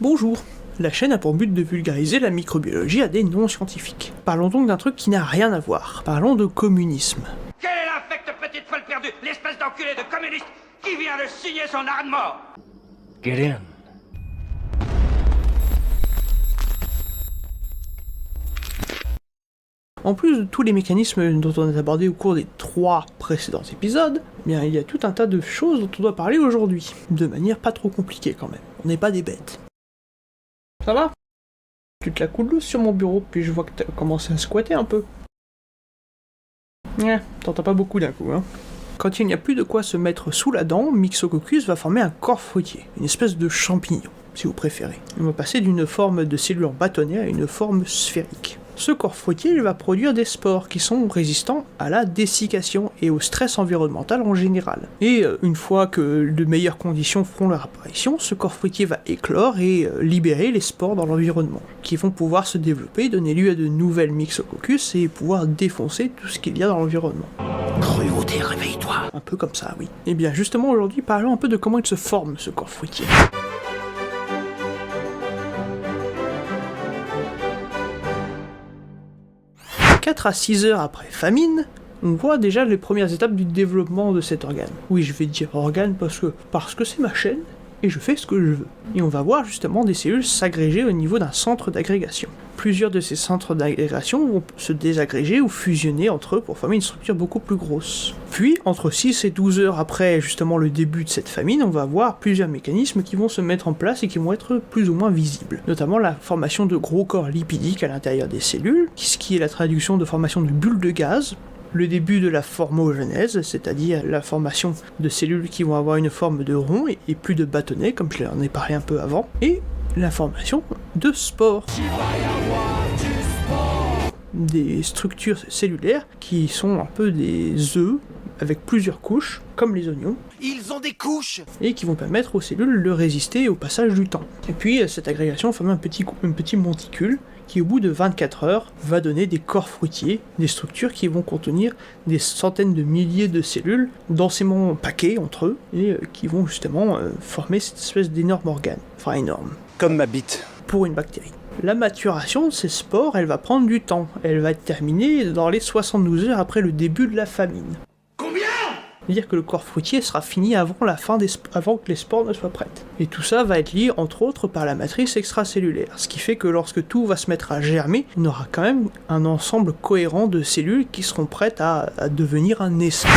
Bonjour, la chaîne a pour but de vulgariser la microbiologie à des non-scientifiques. Parlons donc d'un truc qui n'a rien à voir. Parlons de communisme. Quelle est l'infecte petite folle perdue, l'espèce d'enculé de communiste qui vient de signer son arrêt de mort? Get in. En plus de tous les mécanismes dont on a abordé au cours des 3 précédents épisodes, eh bien il y a tout un tas de choses dont on doit parler aujourd'hui, de manière pas trop compliquée quand même. On n'est pas des bêtes. Ça va? Tu te la coules douce sur mon bureau, puis je vois que t'as commencé à squatter un peu. T'entends pas beaucoup d'un coup, hein. Quand il n'y a plus de quoi se mettre sous la dent, Myxococcus va former un corps fruitier, une espèce de champignon, si vous préférez. Il va passer d'une forme de cellule en bâtonnet à une forme sphérique. Ce corps fruitier il va produire des spores qui sont résistants à la dessiccation et au stress environnemental en général. Et une fois que de meilleures conditions feront leur apparition, ce corps fruitier va éclore et libérer les spores dans l'environnement, qui vont pouvoir se développer, donner lieu à de nouvelles Myxococcus et pouvoir défoncer tout ce qu'il y a dans l'environnement. Cruauté, réveille-toi. Un peu comme ça, oui. Et bien justement aujourd'hui, parlons un peu de comment il se forme ce corps fruitier. « 4 à 6 heures après famine, on voit déjà les premières étapes du développement de cet organe. Oui, je vais dire organe parce que c'est ma chaîne, et je fais ce que je veux. Et on va voir justement des cellules s'agréger au niveau d'un centre d'agrégation. Plusieurs de ces centres d'agrégation vont se désagréger ou fusionner entre eux pour former une structure beaucoup plus grosse. Puis, entre 6 et 12 heures après justement le début de cette famine, on va voir plusieurs mécanismes qui vont se mettre en place et qui vont être plus ou moins visibles. Notamment la formation de gros corps lipidiques à l'intérieur des cellules, ce qui est la traduction de formation de bulles de gaz, le début de la formogenèse, c'est-à-dire la formation de cellules qui vont avoir une forme de rond et plus de bâtonnet, comme je l'en ai parlé un peu avant, et la formation de spores. Des structures cellulaires qui sont un peu des œufs avec plusieurs couches, comme les oignons. Ils ont des couches. Et qui vont permettre aux cellules de résister au passage du temps. Et puis cette agrégation forme un petit monticule qui au bout de 24 heures va donner des corps fruitiers, des structures qui vont contenir des centaines de milliers de cellules densément paquées entre eux et qui vont justement former cette espèce d'énorme organe. Enfin énorme. Comme ma bite. Pour une bactérie. La maturation de ces spores, elle va prendre du temps. Elle va être terminée dans les 72 heures après le début de la famine. Combien? C'est-à-dire que le corps fruitier sera fini avant que les spores ne soient prêtes. Et tout ça va être lié entre autres par la matrice extracellulaire, ce qui fait que lorsque tout va se mettre à germer, on aura quand même un ensemble cohérent de cellules qui seront prêtes à devenir un essaim.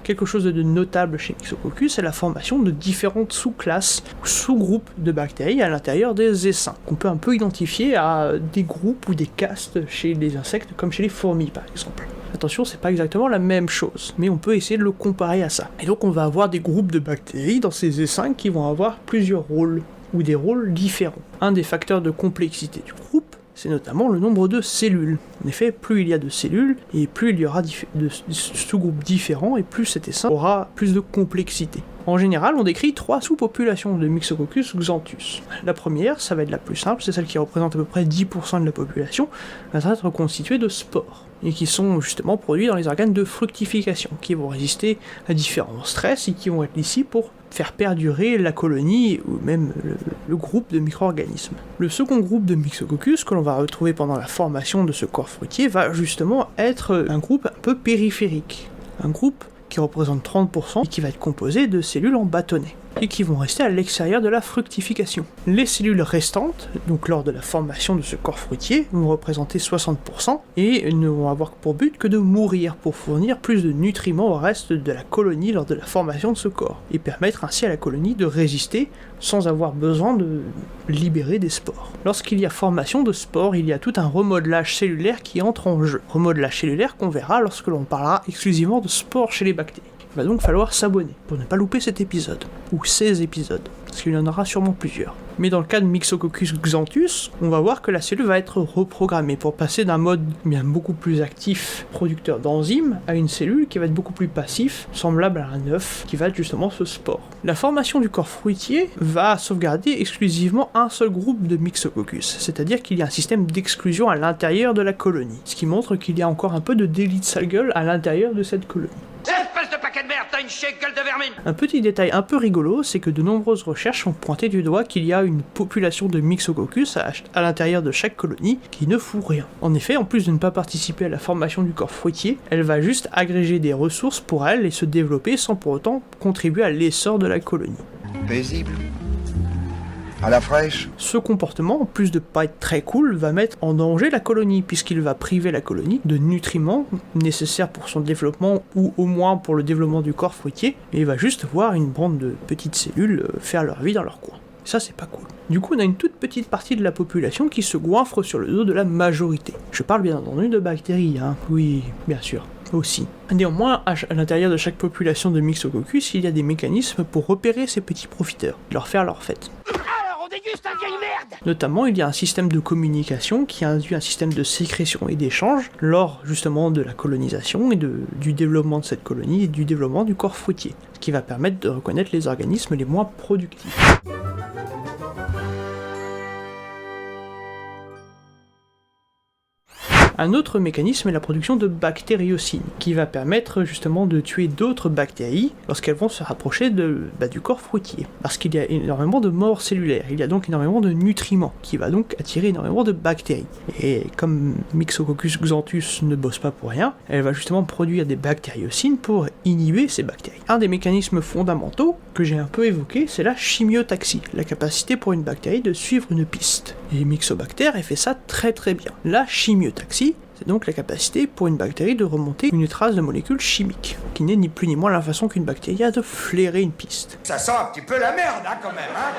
Quelque chose de notable chez Myxococcus, c'est la formation de différentes sous-classes ou sous-groupes de bactéries à l'intérieur des essaims, qu'on peut un peu identifier à des groupes ou des castes chez les insectes, comme chez les fourmis par exemple. Attention, c'est pas exactement la même chose, mais on peut essayer de le comparer à ça. Et donc on va avoir des groupes de bactéries dans ces essaims qui vont avoir plusieurs rôles, ou des rôles différents. Un des facteurs de complexité du groupe, c'est notamment le nombre de cellules. En effet, plus il y a de cellules, et plus il y aura de sous-groupes différents, et plus cet essaim aura plus de complexité. En général, on décrit 3 sous-populations de Myxococcus xanthus. La première, ça va être la plus simple, c'est celle qui représente à peu près 10% de la population, va être constituée de spores, et qui sont justement produits dans les organes de fructification, qui vont résister à différents stress, et qui vont être ici pour faire perdurer la colonie ou même le groupe de micro-organismes. Le second groupe de Myxococcus que l'on va retrouver pendant la formation de ce corps fruitier va justement être un groupe un peu périphérique, un groupe qui représente 30% et qui va être composé de cellules en bâtonnet et qui vont rester à l'extérieur de la fructification. Les cellules restantes, donc lors de la formation de ce corps fruitier, vont représenter 60% et ne vont avoir pour but que de mourir pour fournir plus de nutriments au reste de la colonie lors de la formation de ce corps et permettre ainsi à la colonie de résister sans avoir besoin de libérer des spores. Lorsqu'il y a formation de spores, il y a tout un remodelage cellulaire qui entre en jeu. Remodelage cellulaire qu'on verra lorsque l'on parlera exclusivement de spores chez les bactéries. Il va donc falloir s'abonner pour ne pas louper cet épisode, ou ces épisodes, parce qu'il y en aura sûrement plusieurs. Mais dans le cas de Myxococcus xanthus, on va voir que la cellule va être reprogrammée pour passer d'un mode bien beaucoup plus actif, producteur d'enzymes, à une cellule qui va être beaucoup plus passif, semblable à un œuf, qui va être justement ce spore. La formation du corps fruitier va sauvegarder exclusivement un seul groupe de Myxococcus, c'est-à-dire qu'il y a un système d'exclusion à l'intérieur de la colonie, ce qui montre qu'il y a encore un peu de délit de sale gueule à l'intérieur de cette colonie. Espèce de paquet de merde, t'as une chier gueule de vermine. Un petit détail un peu rigolo, c'est que de nombreuses recherches ont pointé du doigt qu'il y a une population de Myxococcus à l'intérieur de chaque colonie qui ne fout rien. En effet, en plus de ne pas participer à la formation du corps fruitier, elle va juste agréger des ressources pour elle et se développer sans pour autant contribuer à l'essor de la colonie. Paisible. À la fraîche. Ce comportement, en plus de pas être très cool, va mettre en danger la colonie, puisqu'il va priver la colonie de nutriments nécessaires pour son développement, ou au moins pour le développement du corps fruitier, et il va juste voir une bande de petites cellules faire leur vie dans leur coin. Ça, c'est pas cool. Du coup, on a une toute petite partie de la population qui se goinfre sur le dos de la majorité. Je parle bien entendu de bactéries, hein. Oui, bien sûr. Aussi. Néanmoins, à l'intérieur de chaque population de Myxococcus, il y a des mécanismes pour repérer ces petits profiteurs, leur faire leur fête. Alors on déguste un vieille merde. Notamment, il y a un système de communication qui induit un système de sécrétion et d'échange lors justement de la colonisation et du développement de cette colonie et du développement du corps fruitier, ce qui va permettre de reconnaître les organismes les moins productifs. Un autre mécanisme est la production de bactériocines, qui va permettre justement de tuer d'autres bactéries lorsqu'elles vont se rapprocher du corps fruitier. Parce qu'il y a énormément de morts cellulaires, il y a donc énormément de nutriments, qui va donc attirer énormément de bactéries. Et comme Myxococcus xanthus ne bosse pas pour rien, elle va justement produire des bactériocines pour inhiber ces bactéries. Un des mécanismes fondamentaux que j'ai un peu évoqué, c'est la chimiotaxie, la capacité pour une bactérie de suivre une piste. Et Myxobacter, elle fait ça très très bien. La chimiotaxie, c'est donc la capacité pour une bactérie de remonter une trace de molécules chimiques, qui n'est ni plus ni moins la façon qu'une bactérie a de flairer une piste. Ça sent un petit peu la merde, hein, quand même, hein.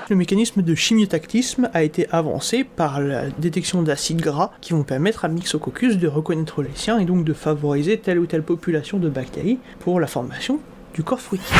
Le mécanisme de chimiotactisme a été avancé par la détection d'acides gras qui vont permettre à Myxococcus de reconnaître les siens et donc de favoriser telle ou telle population de bactéries pour la formation du corps fruitier.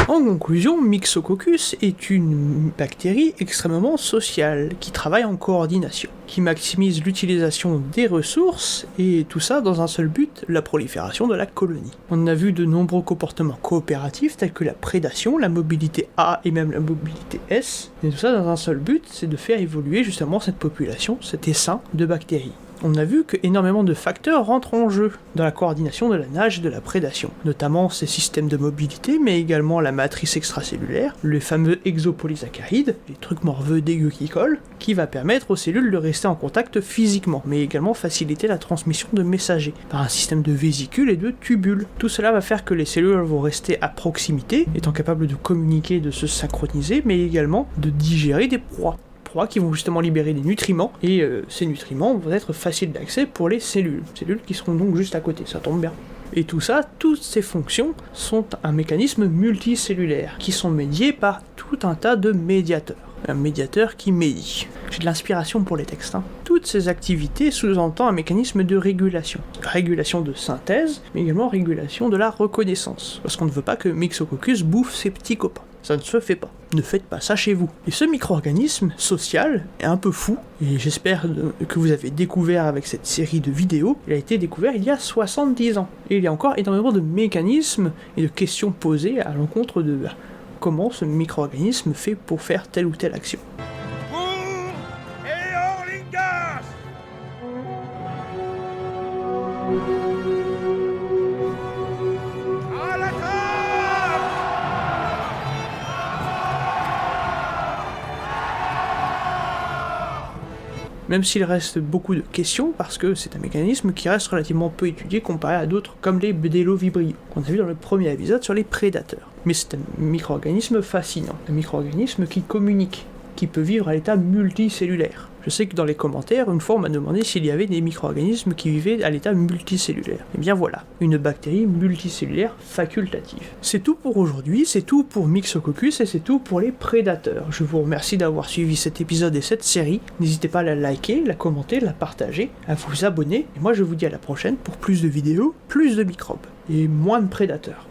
En conclusion, Myxococcus est une bactérie extrêmement sociale, qui travaille en coordination, qui maximise l'utilisation des ressources, et tout ça dans un seul but, la prolifération de la colonie. On a vu de nombreux comportements coopératifs tels que la prédation, la mobilité A et même la mobilité S, et tout ça dans un seul but, c'est de faire évoluer justement cette population, cet essaim de bactéries. On a vu que énormément de facteurs rentrent en jeu dans la coordination de la nage et de la prédation, notamment ces systèmes de mobilité, mais également la matrice extracellulaire, les fameux exopolysaccharides, les trucs morveux dégueux qui collent, qui va permettre aux cellules de rester en contact physiquement, mais également faciliter la transmission de messagers, par un système de vésicules et de tubules. Tout cela va faire que les cellules vont rester à proximité, étant capables de communiquer et de se synchroniser, mais également de digérer des proies qui vont justement libérer des nutriments, et ces nutriments vont être faciles d'accès pour les cellules qui seront donc juste à côté, ça tombe bien. Et tout ça, toutes ces fonctions sont un mécanisme multicellulaire, qui sont médiés par tout un tas de médiateurs. Un médiateur qui médie. J'ai de l'inspiration pour les textes. Toutes ces activités sous-entendent un mécanisme de régulation. Régulation de synthèse, mais également régulation de la reconnaissance. Parce qu'on ne veut pas que Myxococcus bouffe ses petits copains. Ça ne se fait pas. Ne faites pas ça chez vous. Et ce micro-organisme social est un peu fou, et j'espère que vous avez découvert avec cette série de vidéos. Il a été découvert il y a 70 ans. Et il y a encore énormément de mécanismes et de questions posées à l'encontre de comment ce micro-organisme fait pour faire telle ou telle action. Même s'il reste beaucoup de questions, parce que c'est un mécanisme qui reste relativement peu étudié comparé à d'autres comme les bdellovibrios, qu'on a vu dans le premier épisode sur les prédateurs. Mais c'est un micro-organisme fascinant, un micro-organisme qui communique, qui peut vivre à l'état multicellulaire. Je sais que dans les commentaires, une fois on m'a demandé s'il y avait des micro-organismes qui vivaient à l'état multicellulaire. Et bien voilà, une bactérie multicellulaire facultative. C'est tout pour aujourd'hui, c'est tout pour Myxococcus et c'est tout pour les prédateurs. Je vous remercie d'avoir suivi cet épisode et cette série. N'hésitez pas à la liker, la commenter, la partager, à vous abonner. Et moi je vous dis à la prochaine pour plus de vidéos, plus de microbes et moins de prédateurs.